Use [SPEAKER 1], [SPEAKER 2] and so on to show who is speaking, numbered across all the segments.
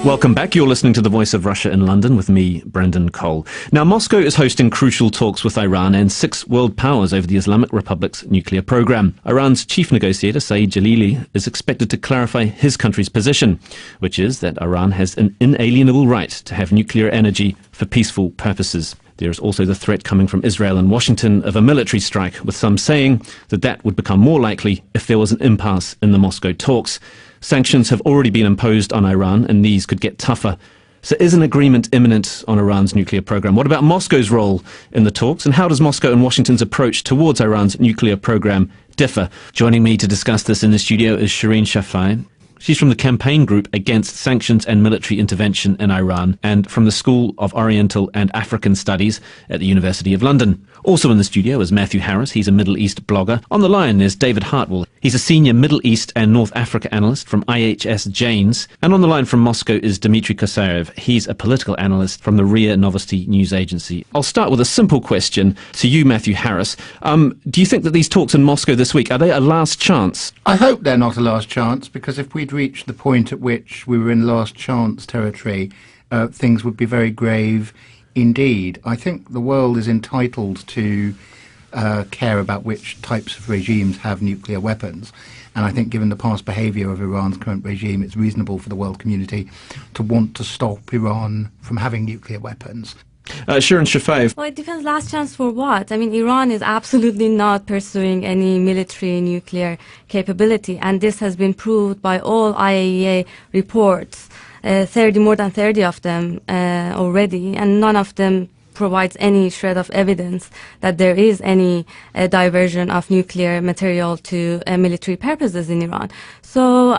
[SPEAKER 1] Welcome back. You're listening to The Voice of Russia in London with me, Brendan Cole. Now, Moscow is hosting crucial talks with Iran and 6 world powers over the Islamic Republic's nuclear program. Iran's chief negotiator, Saeed Jalili, is expected to clarify his country's position, which is that Iran has an inalienable right to have nuclear energy for peaceful purposes. There is also the threat coming from Israel and Washington of a military strike, with some saying that that would become more likely if there was an impasse in the Moscow talks. Sanctions have already been imposed on Iran, and these could get tougher. So is an agreement imminent on Iran's nuclear program? What about Moscow's role in the talks, and how does Moscow and Washington's approach towards Iran's nuclear program differ? Joining me to discuss this in the studio is Shireen Shafai. She's from the campaign group against sanctions and military intervention in Iran, and from the School of Oriental and African Studies at the University of London. Also in the studio is Matthew Harris. He's a Middle East blogger. On the line is David Hartwell. He's a senior Middle East and North Africa analyst from IHS Janes. And on the line from Moscow is Dmitry Kosarev. He's a political analyst from the RIA Novosti news agency. I'll start with a simple question to you, Matthew Harris. Do you think that these talks in Moscow this week, are they a last chance?
[SPEAKER 2] I hope they're not a last chance, because if we'd reached the point at which we were in last chance territory, things would be very grave indeed. I think the world is entitled to care about which types of regimes have nuclear weapons. And I think given the past behaviour of Iran's current regime, it's reasonable for the world community to want to stop Iran from having nuclear weapons.
[SPEAKER 1] Shireen Shafai.
[SPEAKER 3] Well, it depends. Last chance for what? I mean, Iran is absolutely not pursuing any military nuclear capability, and this has been proved by all IAEA reports, more than 30 of them already, and none of them provides any shred of evidence that there is any diversion of nuclear material to military purposes in Iran. So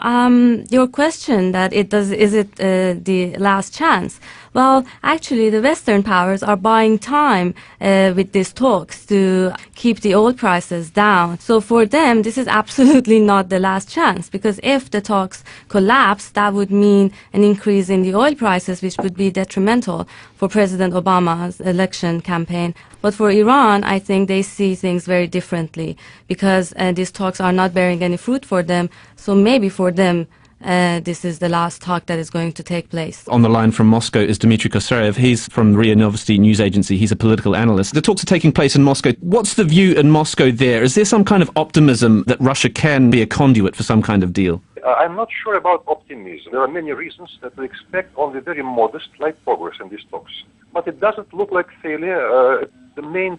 [SPEAKER 3] your question that is it the last chance? Well, actually, the Western powers are buying time with these talks to keep the oil prices down. So for them, this is absolutely not the last chance, because if the talks collapse, that would mean an increase in the oil prices, which would be detrimental for President Obama's election campaign. But for Iran, I think they see things very differently, because these talks are not bearing any fruit for them. So maybe for them, this is the last talk that is going to take place.
[SPEAKER 1] On the line from Moscow is Dmitry Kosarev. He's from the RIA Novosti news agency. He's a political analyst. The talks are taking place in Moscow. What's the view in Moscow there? Is there some kind of optimism that Russia can be a conduit for some kind of deal?
[SPEAKER 4] I'm not sure about optimism. There are many reasons that we expect only very modest, slight progress in these talks. But it doesn't look like failure. The main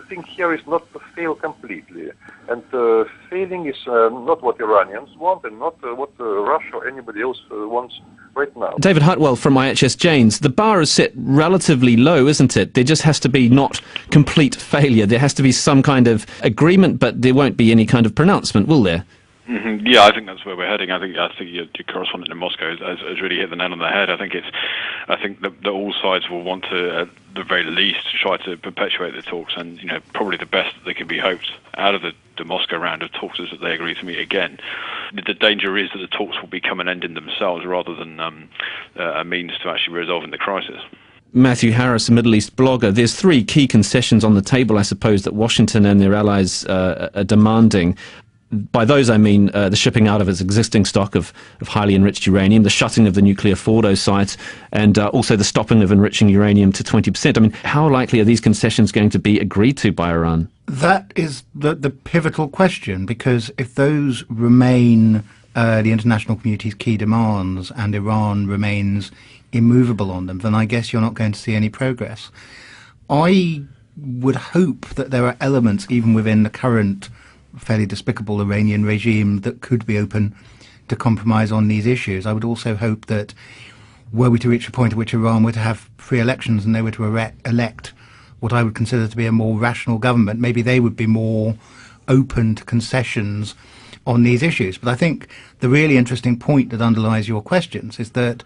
[SPEAKER 4] thing here is not to fail completely. And failing is not what Iranians want, and not what Russia or anybody else wants right now.
[SPEAKER 1] David Hartwell from IHS Janes. The bar is set relatively low, isn't it? There just has to be not complete failure. There has to be some kind of agreement, but there won't be any kind of pronouncement, will there?
[SPEAKER 5] Mm-hmm. Yeah, I think that's where we're heading. I think your correspondent in Moscow has really hit the nail on the head. I think that all sides will want to, at the very least, try to perpetuate the talks, and probably the best that can be hoped out of the Moscow round of talks is that they agree to meet again. The danger is that the talks will become an end in themselves rather than a means to actually resolving the crisis.
[SPEAKER 1] Matthew Harris, a Middle East blogger. There's 3 key concessions on the table, I suppose, that Washington and their allies are demanding. By those I mean the shipping out of its existing stock of highly enriched uranium, the shutting of the nuclear Fordo sites, and also the stopping of enriching uranium to 20%. I mean, how likely are these concessions going to be agreed to by Iran?
[SPEAKER 2] That is the pivotal question, because if those remain the international community's key demands and Iran remains immovable on them, then I guess you're not going to see any progress. I would hope that there are elements even within the current fairly despicable Iranian regime that could be open to compromise on these issues. I would also hope that were we to reach a point at which Iran were to have free elections and they were to elect what I would consider to be a more rational government, maybe they would be more open to concessions on these issues. But I think the really interesting point that underlies your questions is that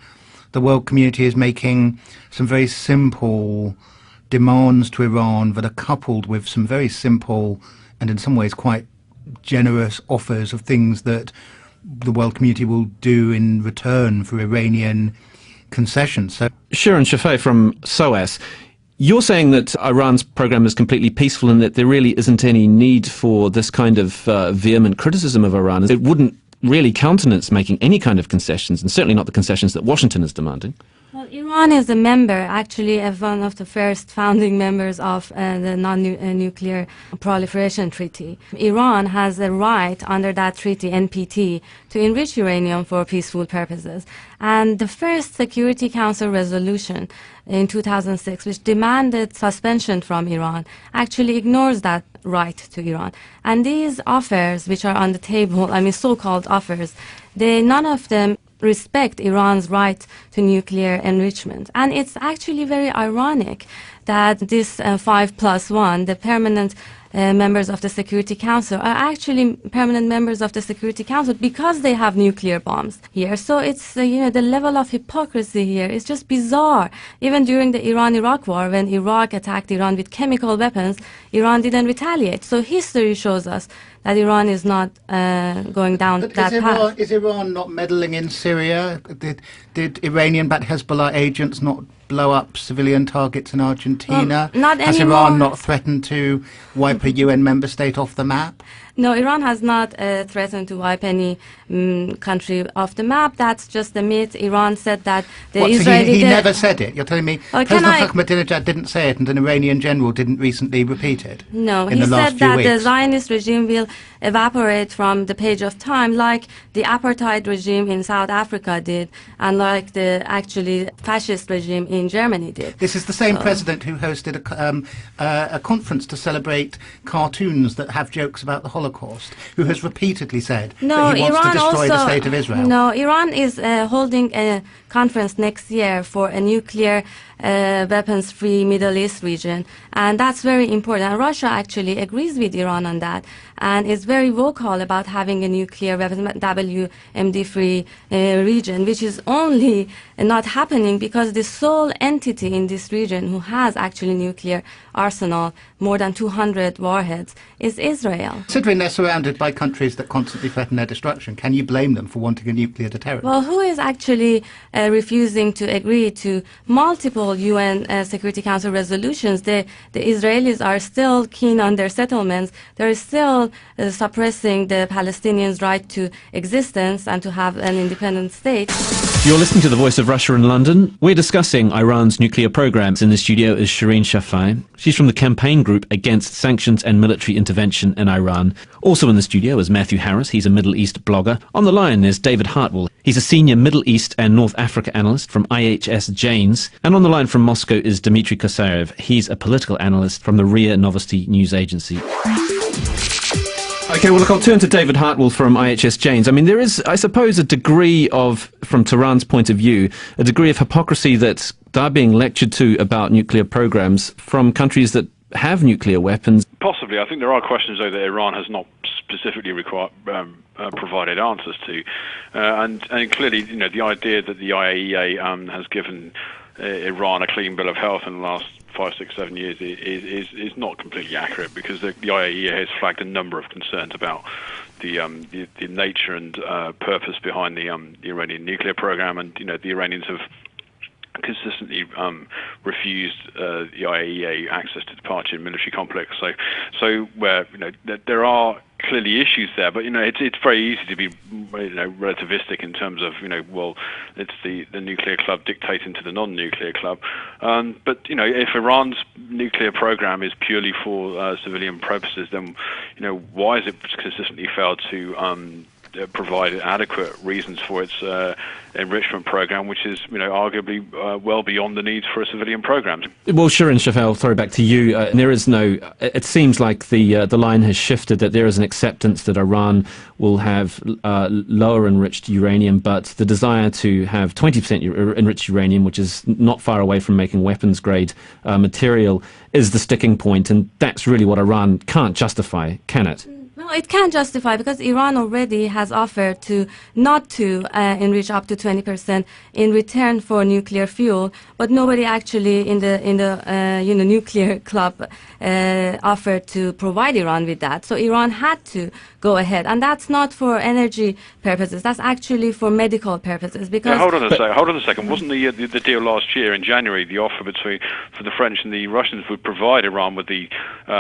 [SPEAKER 2] the world community is making some very simple demands to Iran that are coupled with some very simple and in some ways quite generous offers of things that the world community will do in return for Iranian concessions. So,
[SPEAKER 1] Shireen Shafai from SOAS, you're saying that Iran's program is completely peaceful and that there really isn't any need for this kind of vehement criticism of Iran. It wouldn't really countenance making any kind of concessions, and certainly not the concessions that Washington is demanding.
[SPEAKER 3] Well, Iran is a member, actually, one of the first founding members of the Non-Nuclear Proliferation Treaty. Iran has a right under that treaty, NPT, to enrich uranium for peaceful purposes. And the first Security Council resolution in 2006, which demanded suspension from Iran, actually ignores that right to Iran. And these offers, which are on the table, so-called offers, none of them respect Iran's right to nuclear enrichment. And it's actually very ironic that this 5+1, the permanent members of the Security Council, are actually permanent members of the Security Council because they have nuclear bombs here. So it's, the level of hypocrisy here is just bizarre. Even during the Iran-Iraq war, when Iraq attacked Iran with chemical weapons, Iran didn't retaliate. So history shows us that Iran is not going down that path.
[SPEAKER 2] Is Iran not meddling in Syria? Did Iranian-backed Hezbollah agents not blow up civilian targets in Argentina?
[SPEAKER 3] Not
[SPEAKER 2] Has
[SPEAKER 3] anymore.
[SPEAKER 2] Iran not threatened to wipe a UN member state off the map?
[SPEAKER 3] No, Iran has not threatened to wipe any country off the map. That's just a myth. Iran said that the Israeli...
[SPEAKER 2] So he never said it? You're telling me
[SPEAKER 3] Can
[SPEAKER 2] President Ahmadinejad didn't say it and an Iranian general didn't recently repeat it?
[SPEAKER 3] No,
[SPEAKER 2] in
[SPEAKER 3] he
[SPEAKER 2] the last
[SPEAKER 3] said
[SPEAKER 2] few
[SPEAKER 3] that the
[SPEAKER 2] weeks?
[SPEAKER 3] Zionist regime will evaporate from the page of time like the apartheid regime in South Africa did and like the actually fascist regime in Germany did.
[SPEAKER 2] This is the same president who hosted a conference to celebrate cartoons that have jokes about the Holocaust, who has repeatedly said that he wants to destroy the state of Israel.
[SPEAKER 3] No, Iran is holding a conference next year for a nuclear weapons-free Middle East region, and that's very important. And Russia actually agrees with Iran on that and is very vocal about having a nuclear weapons WMD-free region, which is only not happening because the sole entity in this region who has actually nuclear arsenal, more than 200 warheads, is Israel.
[SPEAKER 2] Considering they're surrounded by countries that constantly threaten their destruction, can you blame them for wanting a nuclear deterrent?
[SPEAKER 3] Well, who is actually refusing to agree to multiple UN Security Council resolutions? The Israelis are still keen on their settlements. They're still suppressing the Palestinians' right to existence and to have an independent state.
[SPEAKER 1] You're listening to The Voice of Russia in London. We're discussing Iran's nuclear programs. In the studio is Shireen Shafai. She's from the campaign group against sanctions and military intervention in Iran. Also in the studio is Matthew Harris. He's a Middle East blogger. On the line is David Hartwell. He's a senior Middle East and North Africa analyst from IHS Janes. And on the line from Moscow is Dmitry Kosarev. He's a political analyst from the RIA Novosti news agency. Okay, well, look, I'll turn to David Hartwell from IHS Janes. I mean, there is, I suppose, a degree of, from Tehran's point of view, a degree of hypocrisy that they're being lectured to about nuclear programs from countries that have nuclear weapons.
[SPEAKER 5] Possibly. I think there are questions, though, that Iran has not specifically provided answers to. And clearly, the idea that the IAEA has given Iran a clean bill of health in the last 5, 6, 7 years is not completely accurate, because the IAEA has flagged a number of concerns about the nature and purpose behind the Iranian nuclear program, and the Iranians have consistently refused the IAEA access to the party and military complex. So where there are clearly issues there, but it's very easy to be relativistic in terms of well, it's the nuclear club dictating to the non-nuclear club. But if Iran's nuclear program is purely for civilian purposes, then why has it consistently failed to provide adequate reasons for its enrichment program, which is arguably well beyond the needs for a civilian program?
[SPEAKER 1] Well, Shireen Shafai, I'll throw it back to you. There is no. It seems like the line has shifted, that there is an acceptance that Iran will have lower enriched uranium, but the desire to have 20% enriched uranium, which is not far away from making weapons grade material, is the sticking point, and that's really what Iran can't justify, can it?
[SPEAKER 3] No, it can justify, because Iran already has offered not to enrich up to 20% in return for nuclear fuel, but nobody actually in the nuclear club offered to provide Iran with that. So Iran had to go ahead, and that's not for energy purposes. That's actually for medical purposes. Because
[SPEAKER 5] hold on a second. Wasn't the deal last year in January, the offer for the French and the Russians would provide Iran with the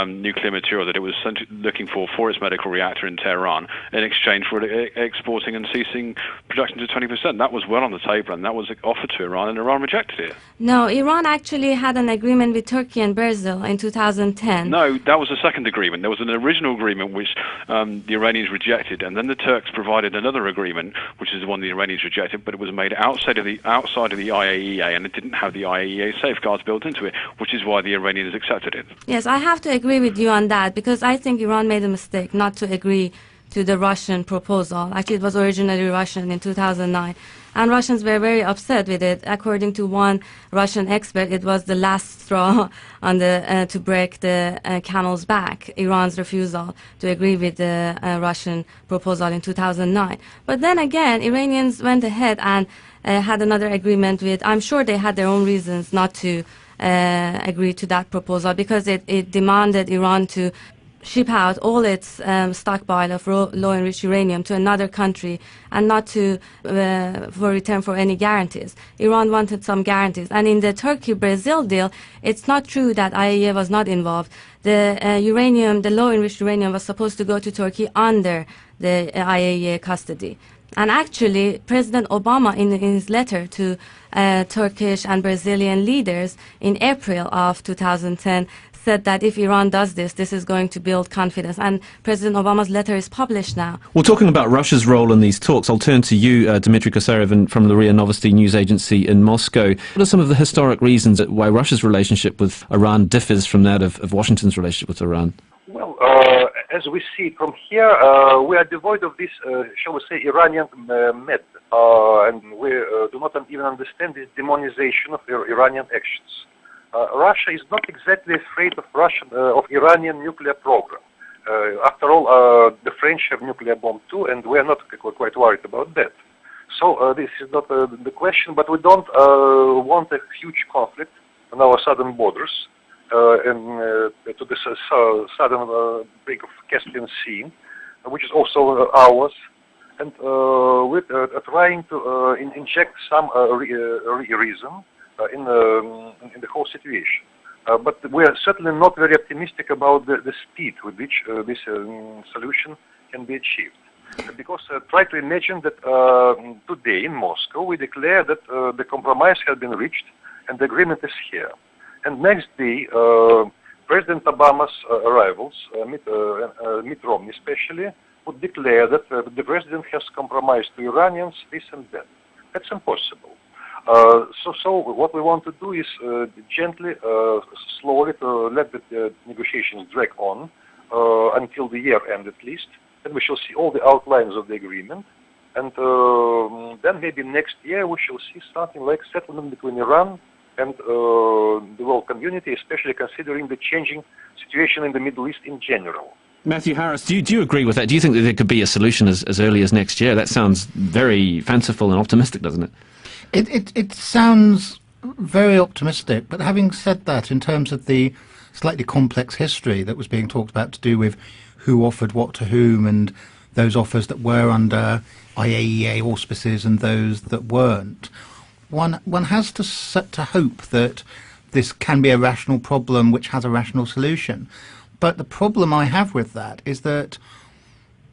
[SPEAKER 5] nuclear material that it was looking for its medical nuclear reactor in Tehran in exchange for exporting and ceasing production to 20%. That was well on the table, and that was offered to Iran, and Iran rejected it.
[SPEAKER 3] No, Iran actually had an agreement with Turkey and Brazil in 2010.
[SPEAKER 5] No, that was the second agreement. There was an original agreement which the Iranians rejected, and then the Turks provided another agreement, which is the one the Iranians rejected, but it was made outside of the IAEA, and it didn't have the IAEA safeguards built into it, which is why the Iranians accepted it.
[SPEAKER 3] Yes, I have to agree with you on that, because I think Iran made a mistake not to agree to the Russian proposal. Actually, it was originally Russian in 2009. And Russians were very upset with it. According to one Russian expert, it was the last straw on the to break the camel's back, Iran's refusal to agree with the Russian proposal in 2009. But then again, Iranians went ahead and had another agreement with, I'm sure they had their own reasons not to agree to that proposal, because it demanded Iran to ship out all its stockpile of low-enriched uranium to another country and not to for return for any guarantees. Iran wanted some guarantees. And in the Turkey-Brazil deal, it's not true that IAEA was not involved. The uranium, the low-enriched uranium, was supposed to go to Turkey under the IAEA custody. And actually, President Obama, in his letter to Turkish and Brazilian leaders in April of 2010, said that if Iran does this, this is going to build confidence. And President Obama's letter is published now.
[SPEAKER 1] Well, talking about Russia's role in these talks, I'll turn to you, Dmitry Kosarev from the RIA Novosti news agency in Moscow. What are some of the historic reasons why Russia's relationship with Iran differs from that of Washington's relationship with Iran?
[SPEAKER 4] Well, as we see from here, we are devoid of this, shall we say, Iranian myth, and we do not even understand this demonization of Iranian actions. Russia is not exactly afraid of Iranian nuclear program. After all, the French have nuclear bomb too, and we are not quite worried about that. So this is not the question, but we don't want a huge conflict on our southern borders and to the southern break of Caspian Sea, which is also ours. And we're trying to inject some reason in the whole situation. But we are certainly not very optimistic about the speed with which this solution can be achieved. Because try to imagine that today in Moscow we declare that the compromise has been reached and the agreement is here. And next day, President Obama's rivals, Mitt Romney especially, would declare that the president has compromised to Iranians, this and that. That's impossible. So what we want to do is gently, slowly to let the negotiations drag on until the year end at least. Then we shall see all the outlines of the agreement. And then maybe next year we shall see something like settlement between Iran and the world community, especially considering the changing situation in the Middle East in general.
[SPEAKER 1] Matthew Harris, do you agree with that? Do you think that there could be a solution as early as next year? That sounds very fanciful and optimistic, doesn't it?
[SPEAKER 2] It sounds very optimistic, but having said that, in terms of the slightly complex history that was being talked about to do with who offered what to whom and those offers that were under IAEA auspices and those that weren't, one has to hope that this can be a rational problem which has a rational solution. But the problem I have with that is that,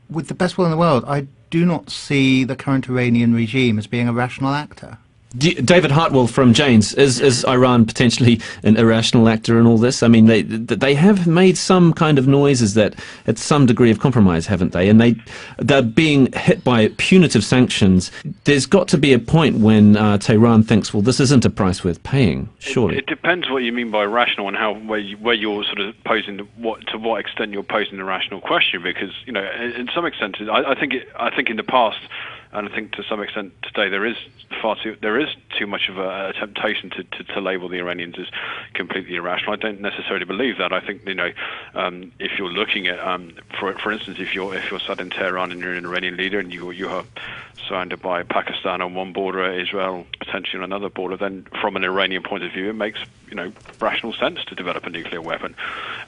[SPEAKER 2] with the best will in the world, I do not see the current Iranian regime as being a rational actor.
[SPEAKER 1] David Hartwell from Janes, is Iran potentially an irrational actor in all this? I mean, they have made some kind of noises that at some degree of compromise, haven't they? And they're being hit by punitive sanctions. There's got to be a point when Tehran thinks, well, this isn't a price worth paying, surely.
[SPEAKER 5] It depends what you mean by rational and where you're sort of posing to what extent you're posing the rational question. Because in some extent, I think in the past. And I think to some extent today there is too much of a temptation to label the Iranians as completely irrational. I don't necessarily believe that. I think if you're looking at for instance if you're sat in Tehran and you're an Iranian leader and you are surrounded by Pakistan on one border, Israel potentially on another border, then from an Iranian point of view it makes rational sense to develop a nuclear weapon.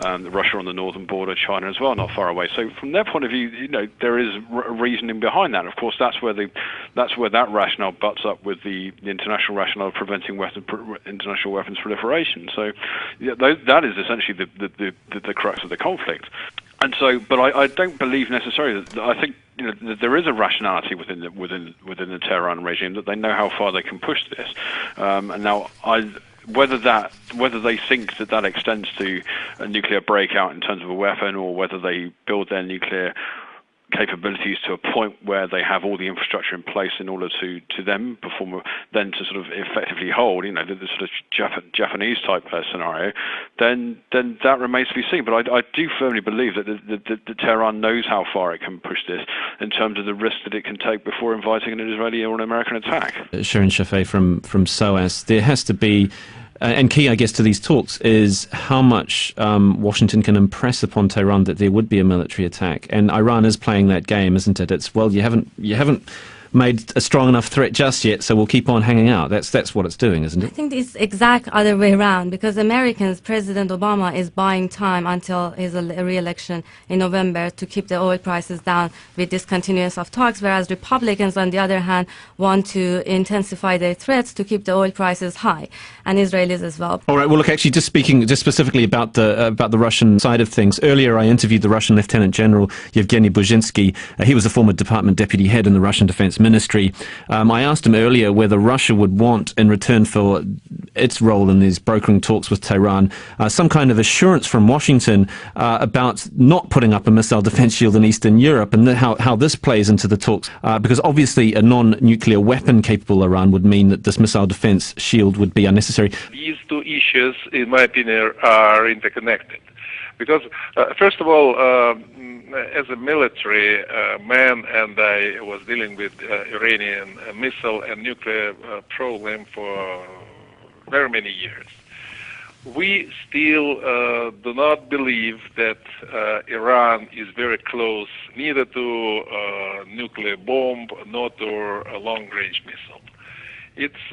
[SPEAKER 5] Russia on the northern border, China as well, not far away. So from their point of view, there is reasoning behind that. Of course, that's where that rationale butts up with the international rationale of preventing international weapons proliferation. So that is essentially the crux of the conflict. And so, but I don't believe necessarily that. I think that there is a rationality within the Tehran regime that they know how far they can push this. And now, whether they think that extends to a nuclear breakout in terms of a weapon, or whether they build their nuclear capabilities to a point where they have all the infrastructure in place in order to then perform, then to sort of effectively hold, the sort of Japanese type scenario, then that remains to be seen. But I do firmly believe that the Tehran knows how far it can push this in terms of the risk that it can take before inviting an Israeli or an American attack.
[SPEAKER 1] Shirin Shafei from SOAS, there has to be. And key, I guess, to these talks is how much Washington can impress upon Tehran that there would be a military attack. And Iran is playing that game, isn't it? It's, well, you haven't made a strong enough threat just yet, so we'll keep on hanging out. That's what it's doing, isn't it?
[SPEAKER 3] I think it's exact other way around, because President Obama is buying time until his re-election in November to keep the oil prices down with this continuance of talks, whereas Republicans, on the other hand, want to intensify their threats to keep the oil prices high, and Israelis as well.
[SPEAKER 1] All right. Well, look, actually, just specifically about the Russian side of things. Earlier, I interviewed the Russian Lieutenant General Yevgeny Burzhinsky. He was a former department deputy head in the Russian Defense Ministry. I asked him earlier whether Russia would want, in return for its role in these brokering talks with Tehran, some kind of assurance from Washington about not putting up a missile defense shield in Eastern Europe, and how this plays into the talks. Because obviously a non-nuclear weapon-capable Iran would mean that this missile defense shield would be unnecessary.
[SPEAKER 6] These two issues, in my opinion, are interconnected. Because, first of all, as a military man, and I was dealing with Iranian missile and nuclear problem for very many years, we still do not believe that Iran is very close neither to a nuclear bomb nor to a long-range missile. It's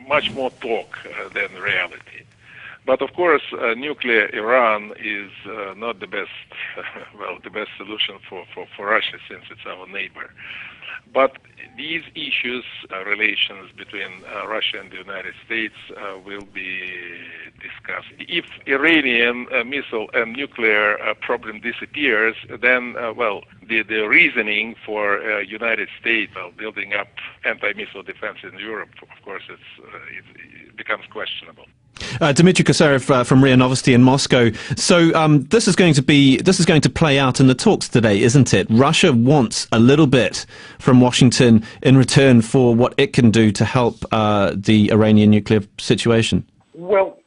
[SPEAKER 6] much more talk than reality. But of course, nuclear Iran is not the best, the best solution for Russia, since it's our neighbor. But these issues, relations between Russia and the United States, will be discussed. If Iranian missile and nuclear problem disappears, then, the reasoning for United States building up anti-missile defense in Europe, of course, it becomes questionable.
[SPEAKER 1] Dmitry Kosarev from RIA Novosti in Moscow. So this is going to play out in the talks today, isn't it? Russia wants a little bit from Washington in return for what it can do to help the Iranian nuclear situation.
[SPEAKER 4] Well,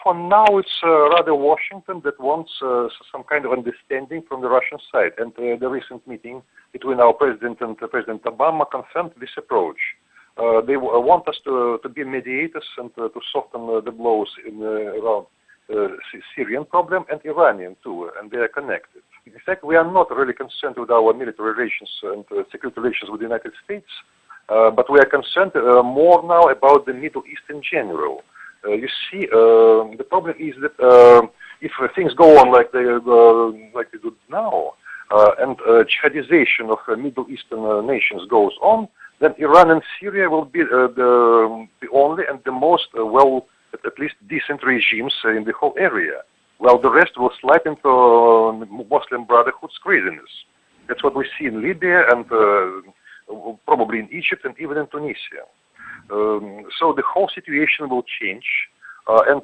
[SPEAKER 4] for now, it's rather Washington that wants some kind of understanding from the Russian side, and the recent meeting between our president and President Obama confirmed this approach. They want us to be mediators and to soften the blows around Syrian problem and Iranian too, and they are connected. In fact, we are not really concerned with our military relations and security relations with the United States, but we are concerned more now about the Middle East in general. You see, the problem is that if things go on like they do now, and jihadization of Middle Eastern nations goes on, then Iran and Syria will be the only and the most, at least decent regimes in the whole area, while the rest will slide into Muslim Brotherhood's craziness. That's what we see in Libya and probably in Egypt and even in Tunisia. So the whole situation will change, and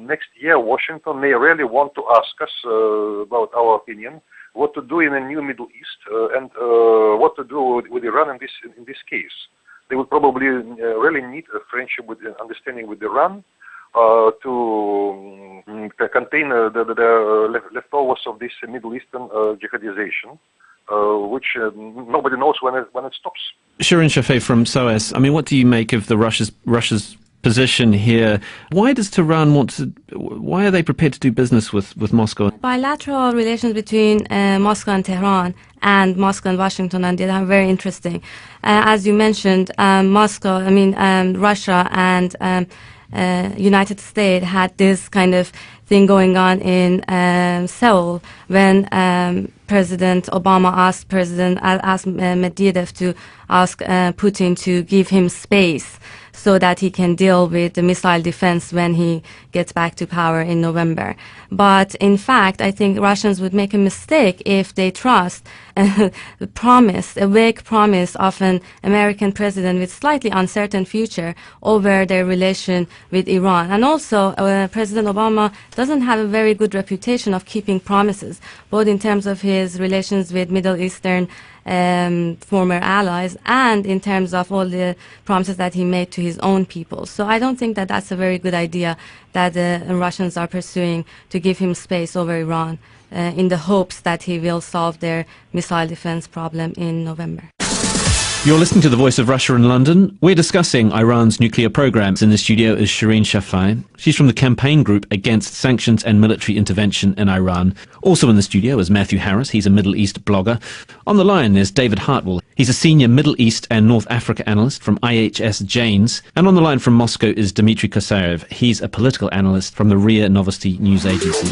[SPEAKER 4] next year Washington may really want to ask us about our opinion, what to do in a new Middle East, and what to do with Iran in this case. They will probably really need a friendship with understanding with Iran to contain the leftovers of this Middle Eastern jihadization, which nobody knows when it stops.
[SPEAKER 1] Shirin Shafei from SOAS. I mean, what do you make of the Russia's position here? Why does Tehran why are they prepared to do business with Moscow?
[SPEAKER 3] Bilateral relations between Moscow and Tehran, and Moscow and Washington, and they are very interesting. As you mentioned, Russia and United States had this kind of thing going on in Seoul when President Obama asked Medvedev to ask Putin to give him space so that he can deal with the missile defense when he gets back to power in November. But in fact, I think Russians would make a mistake if they trust a vague promise of an American president with slightly uncertain future over their relation with Iran. And also, President Obama doesn't have a very good reputation of keeping promises, both in terms of his relations with Middle Eastern former allies and in terms of all the promises that he made to his own people. So I don't think that that's a very good idea that the Russians are pursuing to give him space over Iran in the hopes that he will solve their missile defense problem in November.
[SPEAKER 1] You're listening to The Voice of Russia in London. We're discussing Iran's nuclear programs. In the studio is Shireen Shafai. She's from the campaign group against sanctions and military intervention in Iran. Also in the studio is Matthew Harris. He's a Middle East blogger. On the line is David Hartwell. He's a senior Middle East and North Africa analyst from IHS Janes. And on the line from Moscow is Dmitry Kosayev. He's a political analyst from the RIA Novosti news agency.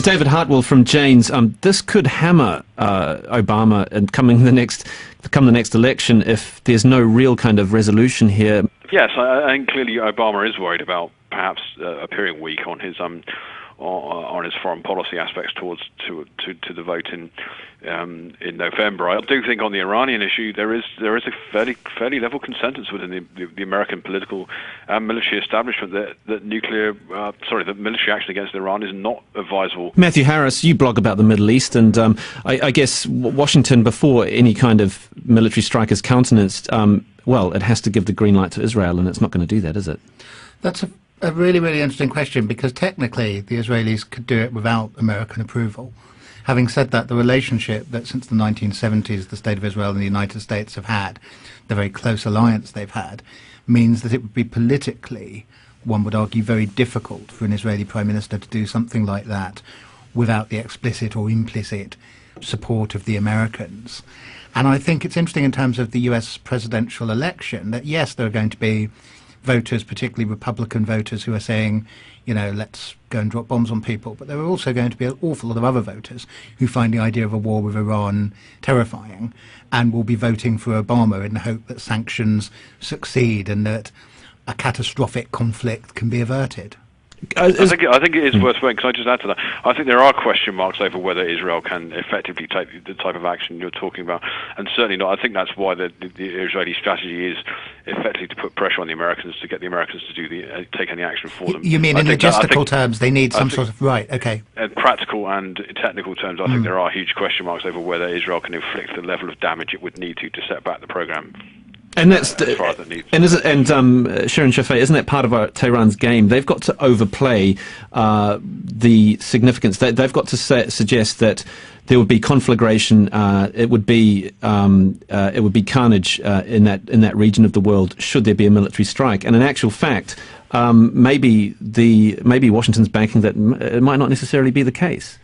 [SPEAKER 1] David Hartwell from Janes. This could hammer Obama and come the next election if there's no real kind of resolution here.
[SPEAKER 5] Yes, I think clearly Obama is worried about perhaps appearing weak on his foreign policy aspects to the vote in November. I do think on the Iranian issue there is a fairly level consensus within the American political and military establishment that military action against Iran is not advisable.
[SPEAKER 1] Matthew Harris, you blog about the Middle East, and I guess Washington, before any kind of military strike is countenanced, it has to give the green light to Israel, and it's not going to do that, is it?
[SPEAKER 2] That's a really, really interesting question, because technically the Israelis could do it without American approval. Having said that, the relationship that since the 1970s the State of Israel and the United States have had, the very close alliance they've had, means that it would be politically, one would argue, very difficult for an Israeli Prime Minister to do something like that without the explicit or implicit support of the Americans. And I think it's interesting in terms of the US presidential election that, yes, there are going to be voters, particularly Republican voters, who are saying, let's go and drop bombs on people. But there are also going to be an awful lot of other voters who find the idea of a war with Iran terrifying and will be voting for Obama in the hope that sanctions succeed and that a catastrophic conflict can be averted.
[SPEAKER 5] I think it is worth saying. Can I just add to that? I think there are question marks over whether Israel can effectively take the type of action you're talking about, and certainly not. I think that's why the Israeli strategy is effectively to put pressure on the Americans to get the Americans to take any action for them.
[SPEAKER 2] You mean in logistical terms, they need some sort of right? Okay.
[SPEAKER 5] In practical and technical terms, I think there are huge question marks over whether Israel can inflict the level of damage it would need to set back the program.
[SPEAKER 1] And that's Sharon Shafai, isn't that part of Tehran's game? They've got to overplay the significance. They've got to suggest that there would be conflagration. It would be carnage in that region of the world should there be a military strike. And in actual fact, maybe Washington's banking that it might not necessarily be the case.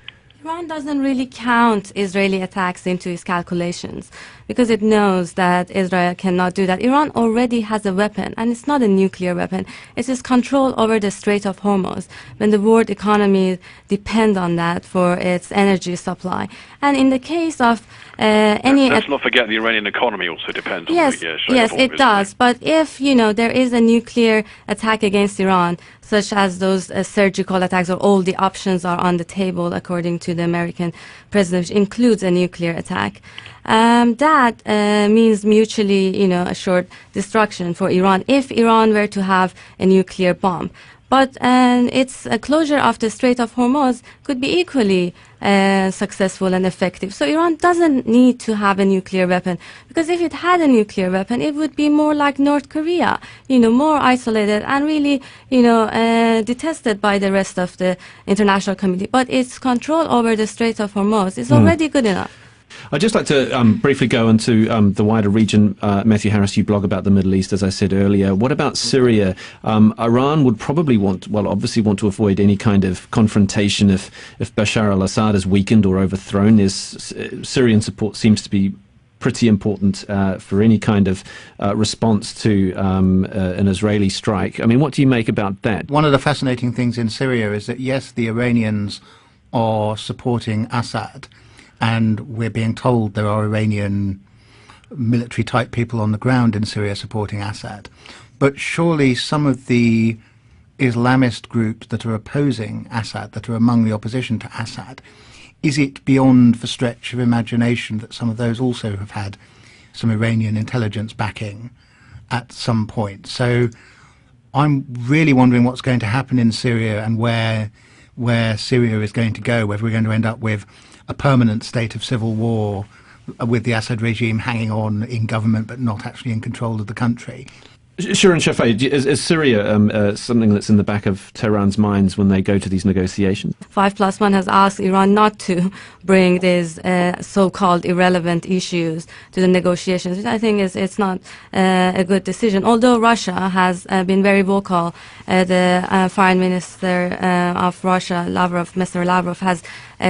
[SPEAKER 3] Iran doesn't really count Israeli attacks into its calculations because it knows that Israel cannot do that. Iran already has a weapon, and it's not a nuclear weapon. It's its control over the Strait of Hormuz, when the world economy depends on that for its energy supply. And in the case of
[SPEAKER 5] let's not forget the Iranian economy also depends on the Strait of Hormuz.
[SPEAKER 3] Yes, it does. But if, there is a nuclear attack against Iran, such as those surgical attacks, or all the options are on the table, according to the American president, which includes a nuclear attack, that means mutually, assured destruction for Iran if Iran were to have a nuclear bomb. But its closure of the Strait of Hormuz could be equally successful and effective. So Iran doesn't need to have a nuclear weapon, because if it had a nuclear weapon, it would be more like North Korea, more isolated and really, detested by the rest of the international community. But its control over the Strait of Hormuz is already good enough.
[SPEAKER 1] I'd just like to briefly go into the wider region. Matthew Harris, you blog about the Middle East, as I said earlier. What about Syria? Iran would probably obviously want to avoid any kind of confrontation if Bashar al-Assad is weakened or overthrown. Syrian support seems to be pretty important for any kind of response to an Israeli strike. I mean, what do you make about that?
[SPEAKER 2] One of the fascinating things in Syria is that, yes, the Iranians are supporting Assad, and we're being told there are Iranian military-type people on the ground in Syria supporting Assad. But surely some of the Islamist groups that are opposing Assad, that are among the opposition to Assad, is it beyond the stretch of imagination that some of those also have had some Iranian intelligence backing at some point? So I'm really wondering what's going to happen in Syria and where Syria is going to go, whether we're going to end up with a permanent state of civil war with the Assad regime hanging on in government but not actually in control of the country.
[SPEAKER 1] Shirin Shafei, is Syria something that's in the back of Tehran's minds when they go to these negotiations?
[SPEAKER 3] 5+1 has asked Iran not to bring these so-called irrelevant issues to the negotiations, which I think it's not a good decision. Although Russia has been very vocal, the foreign minister of Russia, Mr. Lavrov, has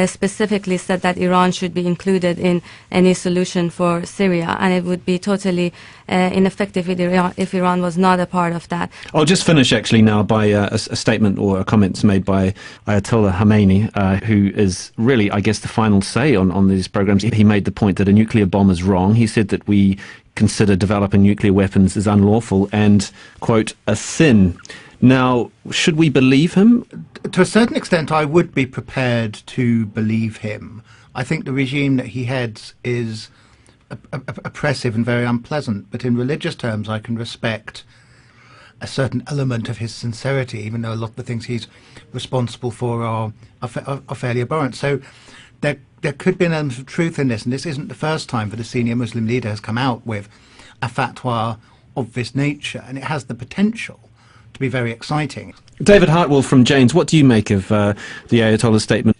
[SPEAKER 3] specifically said that Iran should be included in any solution for Syria, and it would be totally ineffective if Iran was not a part of that.
[SPEAKER 1] I'll just finish actually now by a statement or a comment made by Ayatollah Khamenei, who is really, I guess, the final say on these programs. He made the point that a nuclear bomb is wrong. He said that we consider developing nuclear weapons as unlawful and, quote, a sin. Now, should we believe him?
[SPEAKER 2] To a certain extent, I would be prepared to believe him. I think the regime that he heads is oppressive and very unpleasant, but in religious terms I can respect a certain element of his sincerity, even though a lot of the things he's responsible for are fairly abhorrent. So there could be an element of truth in this, and this isn't the first time that a senior Muslim leader has come out with a fatwa of this nature, and it has the potential to be very exciting.
[SPEAKER 1] David Hartwell from Jane's, what do you make of the Ayatollah's statement?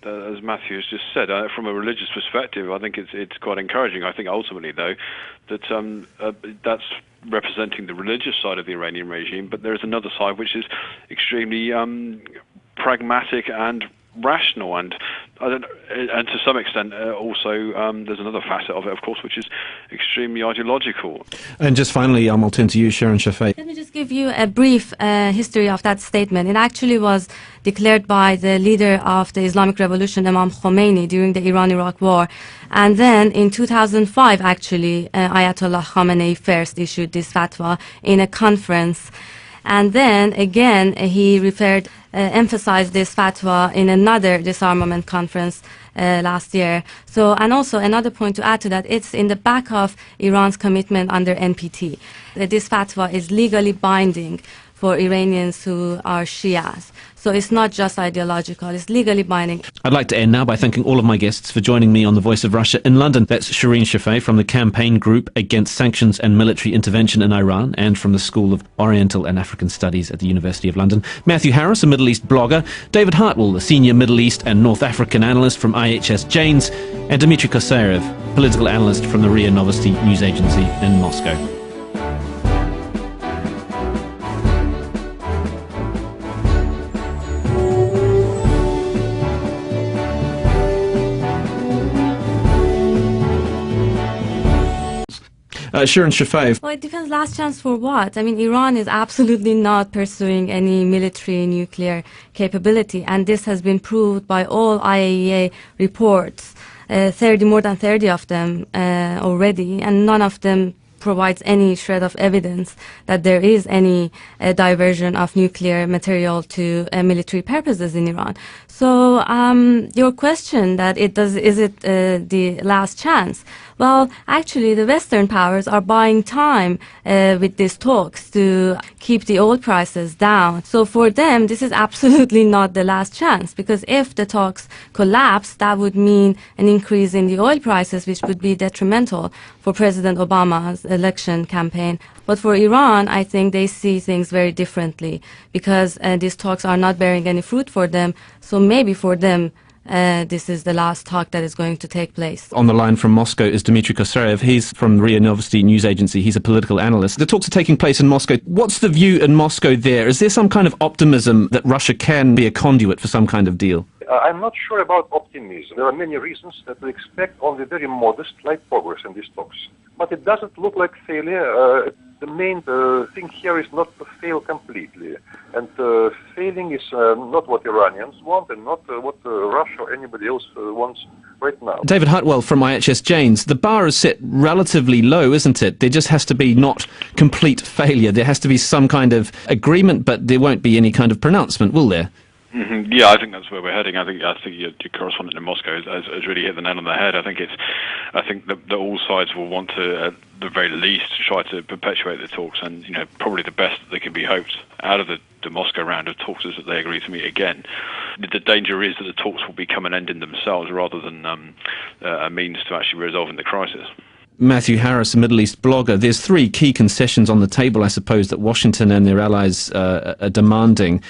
[SPEAKER 5] As Matthew has just said, from a religious perspective, I think it's quite encouraging. I think ultimately, though, that that's representing the religious side of the Iranian regime, but there is another side which is extremely pragmatic and rational, and to some extent also there's another facet of it, of course, which is extremely ideological.
[SPEAKER 1] And just finally, I'll turn to you, Shirin Shafei.
[SPEAKER 3] Let me just give you a brief history of that statement. It actually was declared by the leader of the Islamic Revolution, Imam Khomeini, during the Iran-Iraq War. And then in 2005, actually, Ayatollah Khamenei first issued this fatwa in a conference. And then again, he emphasized this fatwa in another disarmament conference last year. So, and also another point to add to that, it's in the back of Iran's commitment under NPT. This fatwa is legally binding for Iranians who are Shias. So it's not just ideological, it's legally binding.
[SPEAKER 1] I'd like to end now by thanking all of my guests for joining me on The Voice of Russia in London. That's Shirin Shafei from the Campaign Group Against Sanctions and Military Intervention in Iran, and from the School of Oriental and African Studies at the University of London. Matthew Harris, a Middle East blogger. David Hartwell, a senior Middle East and North African analyst from IHS Janes. And Dmitry Kosarev, political analyst from the RIA Novosti news agency in Moscow. Shirin Shafei.
[SPEAKER 3] Well, it depends. Last chance for what? I mean, Iran is absolutely not pursuing any military nuclear capability, and this has been proved by all IAEA reports, more than 30 of them already, and none of them provides any shred of evidence that there is any diversion of nuclear material to military purposes in Iran. So your question that is it the last chance? Well, actually, the Western powers are buying time with these talks to keep the oil prices down. So for them, this is absolutely not the last chance, because if the talks collapse, that would mean an increase in the oil prices, which would be detrimental for President Obama's election campaign. But for Iran, I think they see things very differently, because these talks are not bearing any fruit for them. So maybe for them, this is the last talk that is going to take place.
[SPEAKER 1] On the line from Moscow is Dmitry Kosarev. He's from RIA Novosti news agency. He's a political analyst. The talks are taking place in Moscow. What's the view in Moscow there? Is there some kind of optimism that Russia can be a conduit for some kind of deal?
[SPEAKER 4] I'm not sure about optimism. There are many reasons that we expect only very modest, slight progress in these talks. But it doesn't look like failure. The main thing here is not to fail completely. And failing thing is not what Iranians want and not what Russia or anybody else wants right now.
[SPEAKER 1] David Hartwell from IHS Janes, the bar is set relatively low, isn't it? There just has to be not complete failure. There has to be some kind of agreement, but there won't be any kind of pronouncement, will there?
[SPEAKER 5] Mm-hmm. Yeah, I think that's where we're heading. I think your correspondent in Moscow has really hit the nail on the head. I think that all sides will want to, at the very least, try to perpetuate the talks, and probably the best that can be hoped out of the Moscow round of talks is that they agree to meet again. The danger is that the talks will become an end in themselves rather than a means to actually resolving the crisis.
[SPEAKER 1] Matthew Harris, a Middle East blogger, there's three key concessions on the table, I suppose, that Washington and their allies are demanding.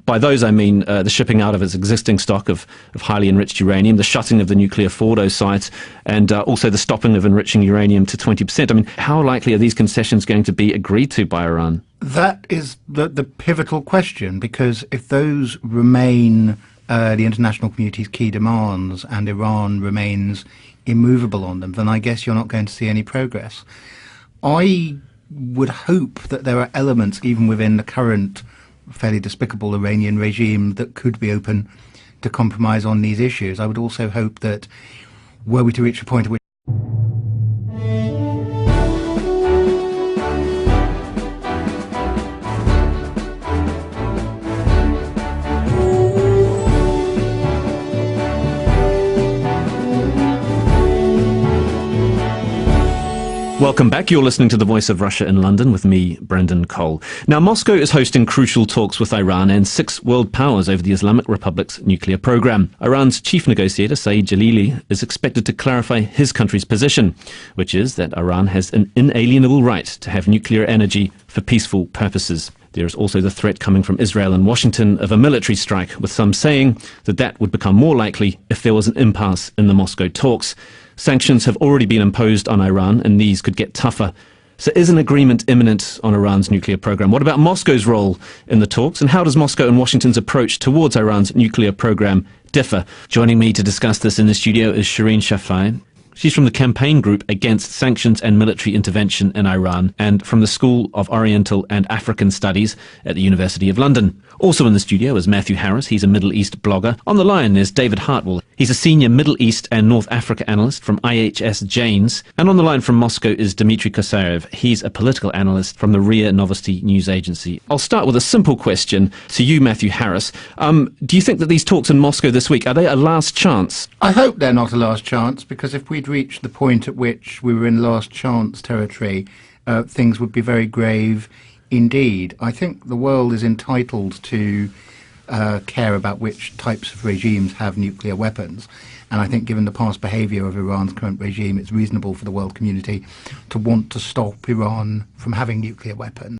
[SPEAKER 1] By those I mean the shipping out of its existing stock of highly enriched uranium, the shutting of the nuclear Fordo site, and also the stopping of enriching uranium to 20%. I mean, how likely are these concessions going to be agreed to by Iran?
[SPEAKER 2] That is the pivotal question, because if those remain the international community's key demands and Iran remains immovable on them, then I guess you're not going to see any progress. I would hope that there are elements, even within the current fairly despicable Iranian regime, that could be open to compromise on these issues. I would also hope that were we to reach a point at which
[SPEAKER 1] Welcome back. You're listening to The Voice of Russia in London with me, Brendan Cole. Now, Moscow is hosting crucial talks with Iran and 6 world powers over the Islamic Republic's nuclear program. Iran's chief negotiator, Saeed Jalili, is expected to clarify his country's position, which is that Iran has an inalienable right to have nuclear energy for peaceful purposes. There is also the threat coming from Israel and Washington of a military strike, with some saying that that would become more likely if there was an impasse in the Moscow talks. Sanctions have already been imposed on Iran, and these could get tougher. So is an agreement imminent on Iran's nuclear program? What about Moscow's role in the talks, and how does Moscow and Washington's approach towards Iran's nuclear program differ? Joining me to discuss this in the studio is Shireen Shafai. She's from the campaign group against sanctions and military intervention in Iran, and from the School of Oriental and African Studies at the University of London. Also in the studio is Matthew Harris. He's a Middle East blogger. On the line is David Hartwell. He's a senior Middle East and North Africa analyst from IHS Janes. And on the line from Moscow is Dmitry Kosarev. He's a political analyst from the RIA Novosti news agency. I'll start with a simple question to you, Matthew Harris. Do you think that these talks in Moscow this week, are they a last chance?
[SPEAKER 2] I hope they're not a last chance, because if we'd reached the point at which we were in last chance territory, things would be very grave indeed. I think the world is entitled to care about which types of regimes have nuclear weapons. And I think given the past behaviour of Iran's current regime, it's reasonable for the world community to want to stop Iran from having nuclear weapons.